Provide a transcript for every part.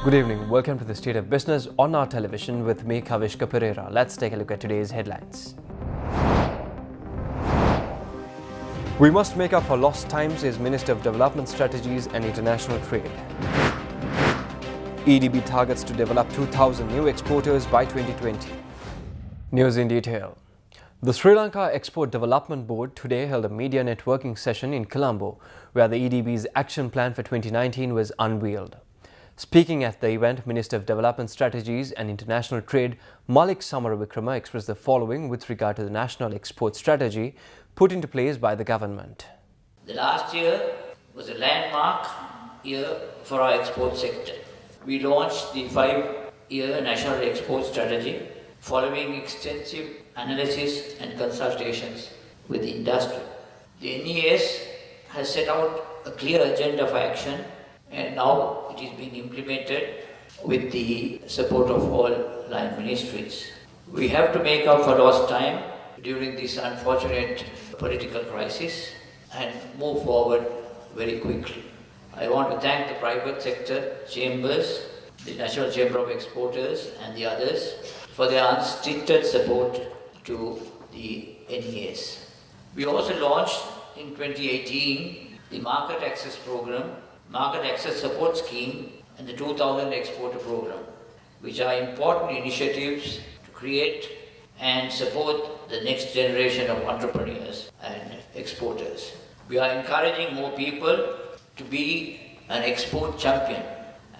Good evening. Welcome to the State of Business on our television with me, Kavishka Pereira. Let's take a look at today's headlines. We must make up for lost time, says Minister of Development Strategies and International Trade. EDB targets to develop 2,000 new exporters by 2020. News in detail. The Sri Lanka Export Development Board today held a media networking session in Colombo, where the EDB's action plan for 2019 was unveiled. Speaking at the event, Minister of Development Strategies and International Trade Malik Samaravikrama expressed the following with regard to the national export strategy put into place by the government. The last year was a landmark year for our export sector. We launched the 5-year national export strategy following extensive analysis and consultations with the industry. The NES has set out a clear agenda for action, and now it is being implemented with the support of all line ministries. We have to make up for lost time during this unfortunate political crisis and move forward very quickly. I want to thank the private sector, chambers, the National Chamber of Exporters and the others for their unstinted support to the NES. We also launched in 2018 the Market Access Program, Market Access Support Scheme and the 2000 Exporter Program, which are important initiatives to create and support the next generation of entrepreneurs and exporters. We are encouraging more people to be an export champion,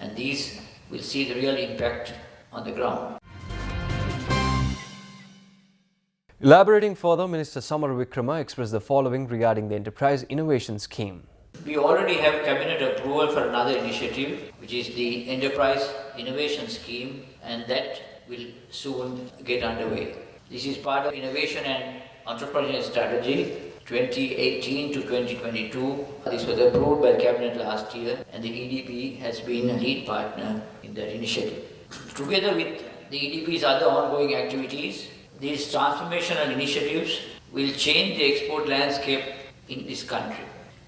and these will see the real impact on the ground. Elaborating further, Minister Samaravikrama expressed the following regarding the Enterprise Innovation Scheme. We already have cabinet approval for another initiative, which is the Enterprise Innovation Scheme, and that will soon get underway. This is part of Innovation and Entrepreneurial Strategy 2018 to 2022. This was approved by Cabinet last year, and the EDB has been a lead partner in that initiative. Together with the EDB's other ongoing activities, these transformational initiatives will change the export landscape in this country.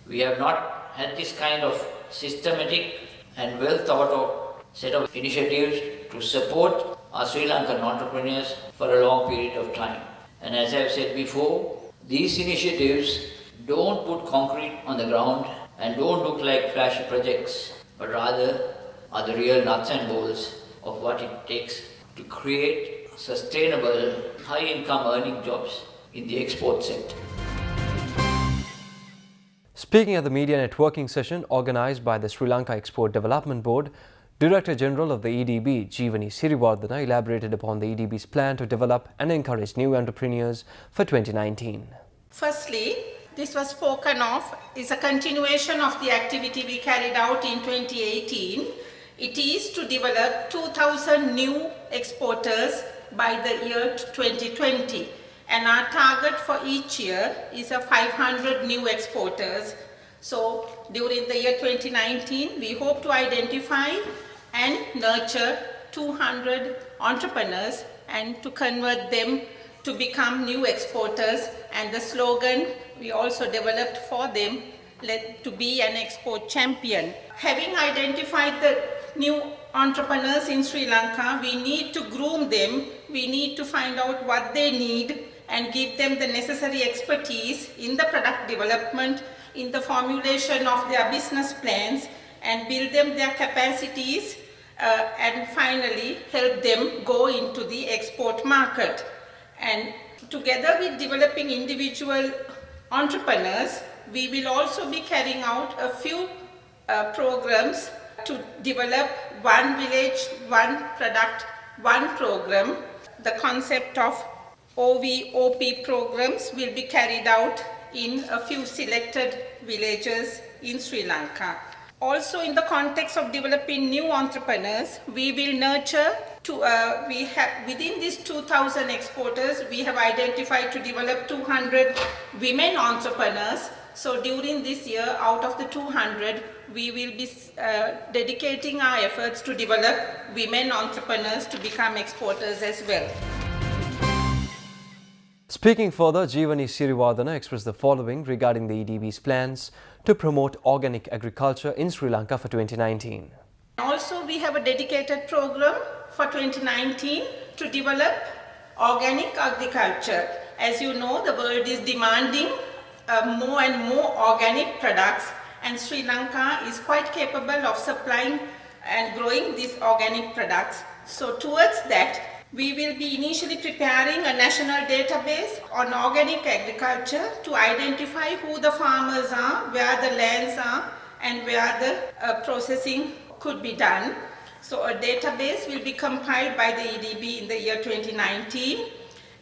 We have not had this kind of systematic and well thought of set of initiatives to support our Sri Lankan entrepreneurs for a long period of time. And as I have said before, these initiatives don't put concrete on the ground and don't look like flashy projects, but rather are the real nuts and bolts of what it takes to create sustainable, high-income earning jobs in the export sector. Speaking at the media networking session organized by the Sri Lanka Export Development Board, Director General of the EDB, Jeevani Siriwardana, elaborated upon the EDB's plan to develop and encourage new entrepreneurs for 2019. Firstly, this was spoken of is a continuation of the activity we carried out in 2018. It is to develop 2,000 new exporters by the year 2020. And our target for each year is a 500 new exporters. So during the year 2019, we hope to identify and nurture 200 entrepreneurs and to convert them to become new exporters. And the slogan we also developed for them, to be an export champion. Having identified the new entrepreneurs in Sri Lanka, we need to groom them. We need to find out what they need and give them the necessary expertise in the product development, in the formulation of their business plans, and build them their capacities, and finally help them go into the export market. And together with developing individual entrepreneurs, we will also be carrying out a few programs to develop one village, one product, one program. The concept of OVOP programs will be carried out in a few selected villages in Sri Lanka. Also, in the context of developing new entrepreneurs, we will nurture within these 2,000 exporters, we have identified to develop 200 women entrepreneurs. So during this year, out of the 200, we will be dedicating our efforts to develop women entrepreneurs to become exporters as well. Speaking further, Jeevani Siriwardana expressed the following regarding the EDB's plans to promote organic agriculture in Sri Lanka for 2019. Also, we have a dedicated program for 2019 to develop organic agriculture. As you know, the world is demanding more and more organic products, and Sri Lanka is quite capable of supplying and growing these organic products. So towards that, we will be initially preparing a national database on organic agriculture to identify who the farmers are, where the lands are, and where the processing could be done. So a database will be compiled by the EDB in the year 2019.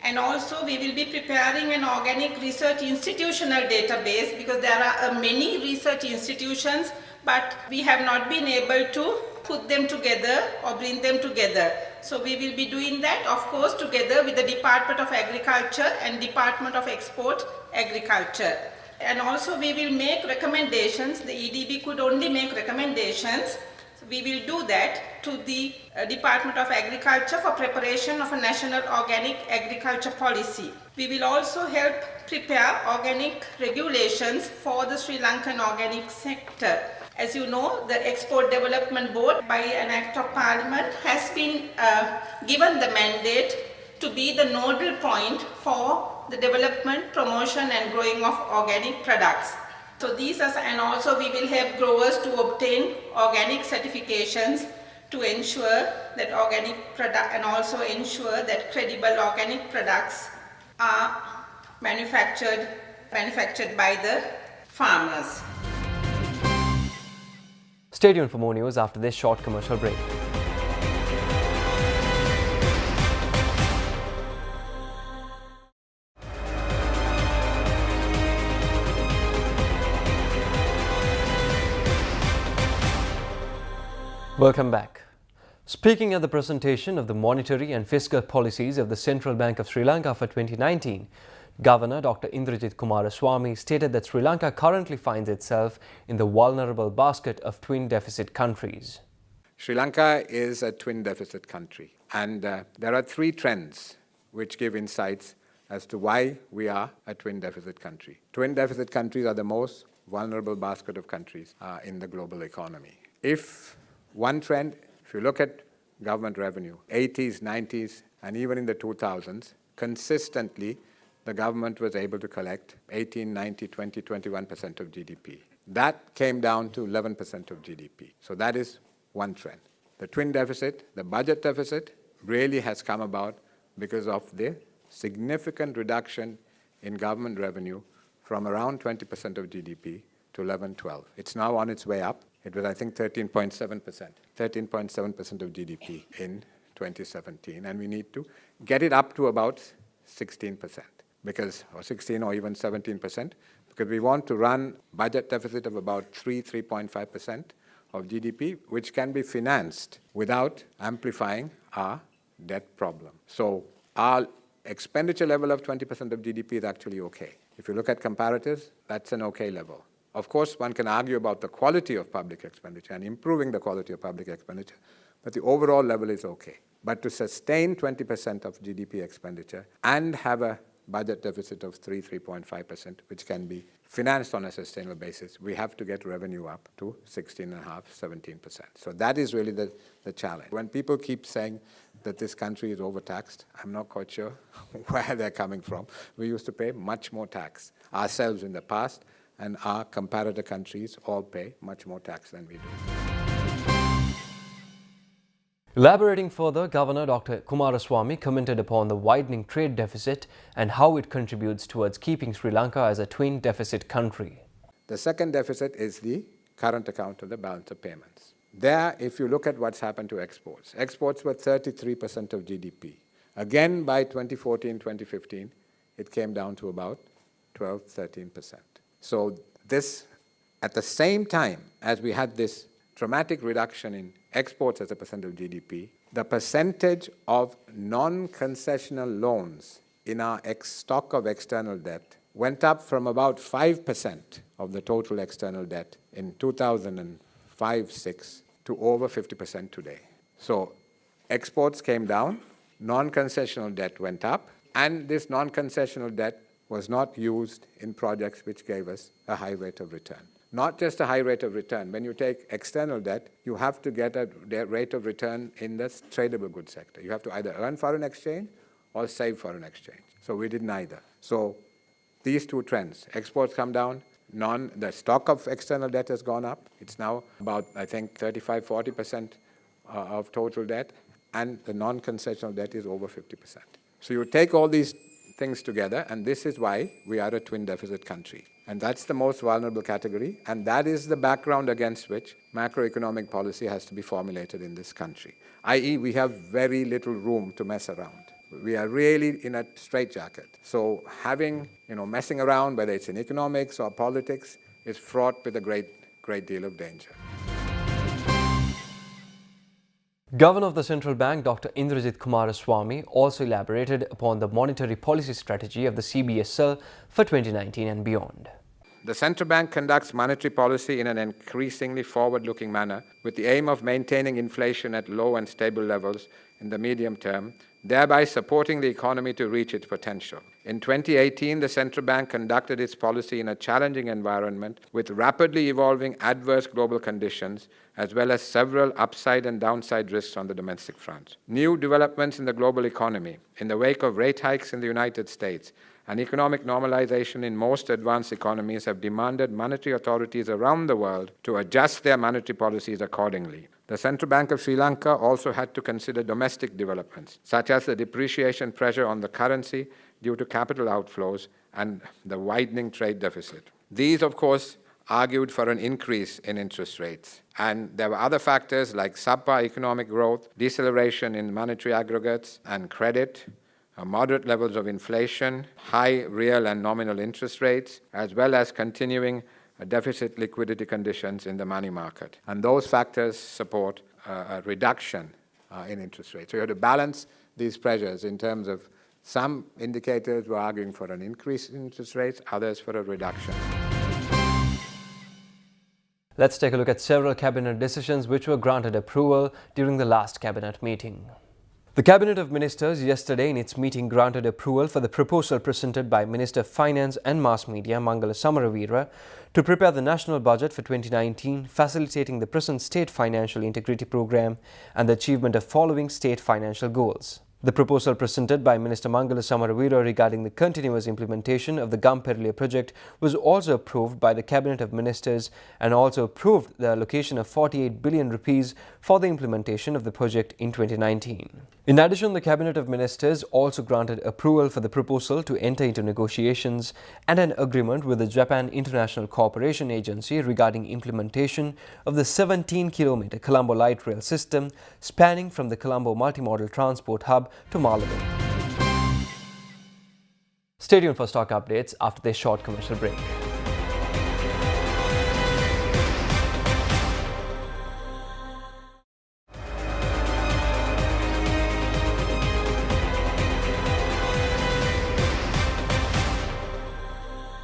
And also we will be preparing an organic research institutional database, because there are many research institutions, but we have not been able to put them together or bring them together. So we will be doing that, of course, together with the Department of Agriculture and Department of Export Agriculture. And also we will make recommendations. The EDB could only make recommendations. So we will do that to the Department of Agriculture for preparation of a national organic agriculture policy. We will also help prepare organic regulations for the Sri Lankan organic sector. As you know, the Export Development Board, by an Act of Parliament, has been given the mandate to be the nodal point for the development, promotion and growing of organic products. So these are, and also we will help growers to obtain organic certifications to ensure that organic product, and also ensure that credible organic products are manufactured by the farmers. Stay tuned for more news after this short commercial break. Welcome back. Speaking at the presentation of the monetary and fiscal policies of the Central Bank of Sri Lanka for 2019, Governor Dr. Indrajith Kumaraswamy stated that Sri Lanka currently finds itself in the vulnerable basket of twin deficit countries. Sri Lanka is a twin deficit country, and there are three trends which give insights as to why we are a twin deficit country. Twin deficit countries are the most vulnerable basket of countries in the global economy. If one trend, if you look at government revenue, 80s, 90s, and even in the 2000s, consistently the government was able to collect 18, 90, 20, 21% of GDP. That came down to 11% of GDP. So that is one trend. The twin deficit, the budget deficit, really has come about because of the significant reduction in government revenue from around 20% of GDP to 11, 12. It's now on its way up. It was, I think, 13.7% of GDP in 2017, and we need to get it up to about 16%. Or 16 or even 17%, because we want to run budget deficit of about 3.5% of GDP, which can be financed without amplifying our debt problem. So our expenditure level of 20% of GDP is actually okay. If you look at comparatives, that's an okay level. Of course, one can argue about the quality of public expenditure and improving the quality of public expenditure, but the overall level is okay. But to sustain 20% of GDP expenditure and have a budget deficit of 3.5%, which can be financed on a sustainable basis, we have to get revenue up to 16.5%, 17%. So that is really the challenge. When people keep saying that this country is overtaxed, I'm not quite sure where they're coming from. We used to pay much more tax ourselves in the past, and our comparator countries all pay much more tax than we do. Elaborating further, Governor Dr. Kumaraswamy commented upon the widening trade deficit and how it contributes towards keeping Sri Lanka as a twin deficit country. The second deficit is the current account of the balance of payments. There, if you look at what's happened to exports, exports were 33% of GDP. Again, by 2014, 2015, it came down to about 12, 13%. So this, at the same time as we had this dramatic reduction in exports as a percent of GDP, the percentage of non-concessional loans in our stock of external debt went up from about 5% of the total external debt in 2005-06 to over 50% today. So exports came down, non-concessional debt went up, and this non-concessional debt was not used in projects which gave us a high rate of return. not just a high rate of return. When you take external debt, you have to get a rate of return in the tradable goods sector. You have to either earn foreign exchange or save foreign exchange. So we did neither. So these two trends, exports come down, the stock of external debt has gone up. It's now about, I think, 35-40% of total debt, and the non-concessional debt is over 50%. So you take all these things together, and this is why we are a twin deficit country. And that's the most vulnerable category, and that is the background against which macroeconomic policy has to be formulated in this country, i.e. we have very little room to mess around. We are really in a straitjacket. So messing around, whether it's in economics or politics, is fraught with a great deal of danger. Governor of the Central Bank, Dr. Indrajit Kumaraswamy, also elaborated upon the monetary policy strategy of the CBSL for 2019 and beyond. The central bank conducts monetary policy in an increasingly forward-looking manner with the aim of maintaining inflation at low and stable levels in the medium term, thereby supporting the economy to reach its potential. In 2018, the central bank conducted its policy in a challenging environment with rapidly evolving adverse global conditions, as well as several upside and downside risks on the domestic front. New developments in the global economy, in the wake of rate hikes in the United States, and economic normalization in most advanced economies have demanded monetary authorities around the world to adjust their monetary policies accordingly. The Central Bank of Sri Lanka also had to consider domestic developments, such as the depreciation pressure on the currency due to capital outflows and the widening trade deficit. These, of course, argued for an increase in interest rates. And there were other factors like subpar economic growth, deceleration in monetary aggregates and credit, moderate levels of inflation, high real and nominal interest rates, as well as continuing deficit liquidity conditions in the money market. And those factors support a reduction in interest rates. So you have to balance these pressures in terms of some indicators were arguing for an increase in interest rates, others for a reduction. Let's take a look at several cabinet decisions which were granted approval during the last cabinet meeting. The Cabinet of Ministers yesterday in its meeting granted approval for the proposal presented by Minister of Finance and Mass Media Mangala Samaravira to prepare the national budget for 2019, facilitating the present state financial integrity program and the achievement of following state financial goals. The proposal presented by Minister Mangala Samaravira regarding the continuous implementation of the Gamperlia project was also approved by the Cabinet of Ministers and also approved the allocation of 48 billion rupees for the implementation of the project in 2019. In addition, the Cabinet of Ministers also granted approval for the proposal to enter into negotiations and an agreement with the Japan International Cooperation Agency regarding implementation of the 17-kilometer Colombo light rail system spanning from the Colombo multimodal transport hub to Malabo. Stay tuned for stock updates after this short commercial break.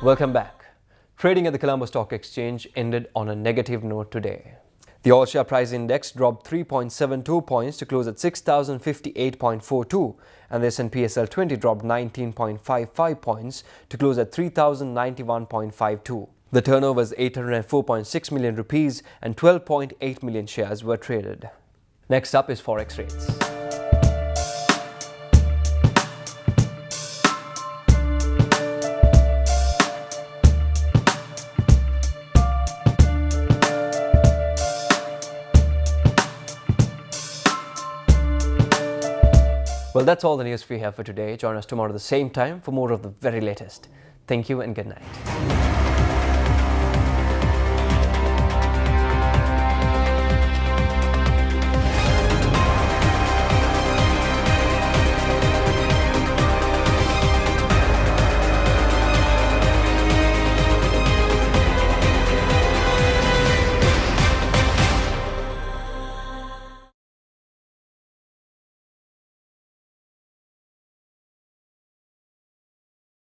Welcome back. Trading at the Colombo Stock Exchange ended on a negative note today. The All-Share Price Index dropped 3.72 points to close at 6,058.42 and the S&P/SL 20 dropped 19.55 points to close at 3,091.52. The turnover was 804.6 million rupees and 12.8 million shares were traded. Next up is Forex rates. Well, that's all the news we have for today. Join us tomorrow at the same time for more of the very latest. Thank you and good night.